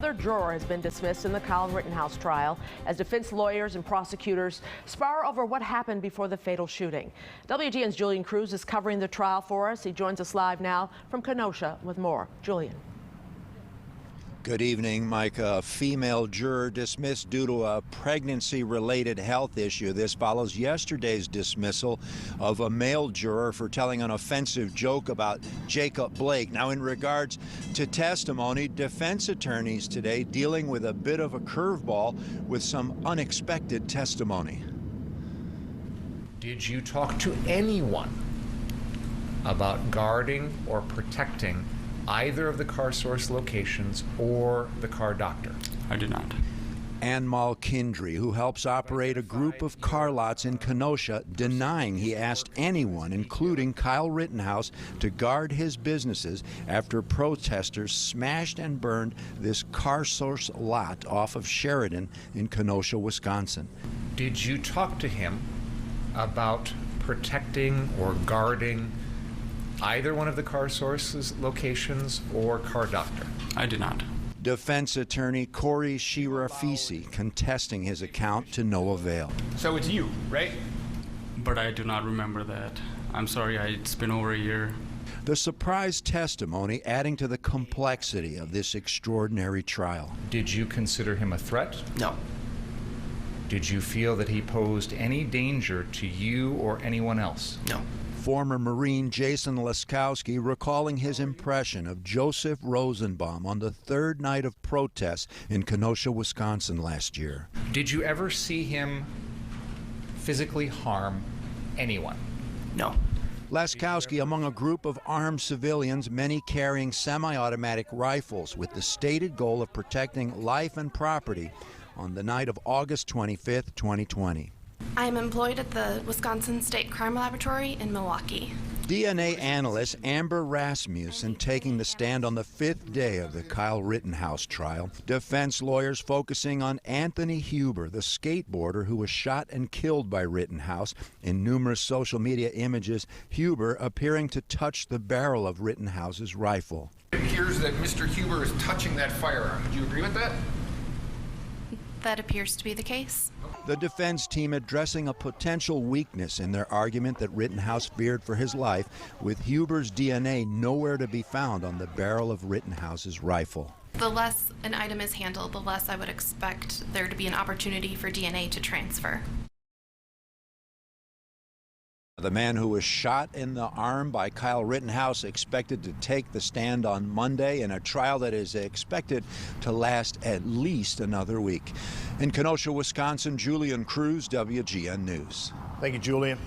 Another juror has been dismissed in the Kyle Rittenhouse trial as defense lawyers and prosecutors spar over what happened before the fatal shooting. WGN's Julian Cruz is covering the trial for us. He joins us live now from Kenosha with more. Julian. Good evening, Mike. A female juror dismissed due to a pregnancy-related health issue. This follows yesterday's dismissal of a male juror for telling an offensive joke about Jacob Blake. Now, in regards to testimony, defense attorneys today dealing with a bit of a curveball with some unexpected testimony. Did you talk to anyone about guarding or protecting either of the car source locations or the car doctor? I did not. Anmal Kindry, who helps operate a group of car lots in Kenosha, denying he asked anyone, including Kyle Rittenhouse, to guard his businesses after protesters smashed and burned this car source lot off of Sheridan in Kenosha, Wisconsin. Did you talk to him about protecting or guarding either one of the car sources locations or car doctor? I did not. Defense attorney Corey Shirafisi contesting his account to no avail. So it's you, right? But I do not remember that. I'm sorry, it's been over a year. The surprise testimony adding to the complexity of this extraordinary trial. Did you consider him a threat? No. Did you feel that he posed any danger to you or anyone else? No. Former Marine Jason Laskowski recalling his impression of Joseph Rosenbaum on the third night of protests in Kenosha, Wisconsin last year. Did you ever see him physically harm anyone? No. Laskowski among a group of armed civilians, many carrying semi-automatic rifles with the stated goal of protecting life and property on the night of August 25th, 2020. I am employed at the Wisconsin State Crime Laboratory in Milwaukee. DNA analyst Amber Rasmussen taking the stand on the fifth day of the Kyle Rittenhouse trial. Defense lawyers focusing on Anthony Huber, the skateboarder who was shot and killed by Rittenhouse. In numerous social media images, Huber appearing to touch the barrel of Rittenhouse's rifle. It appears that Mr. Huber is touching that firearm. Would you agree with that? That appears to be the case. The defense team addressing a potential weakness in their argument that Rittenhouse feared for his life, with Huber's DNA nowhere to be found on the barrel of Rittenhouse's rifle. The less an item is handled, the less I would expect there to be an opportunity for DNA to transfer. The man who was shot in the arm by Kyle Rittenhouse expected to take the stand on Monday in a trial that is expected to last at least another week. In Kenosha, Wisconsin, Julian Cruz, WGN News. Thank you, Julian.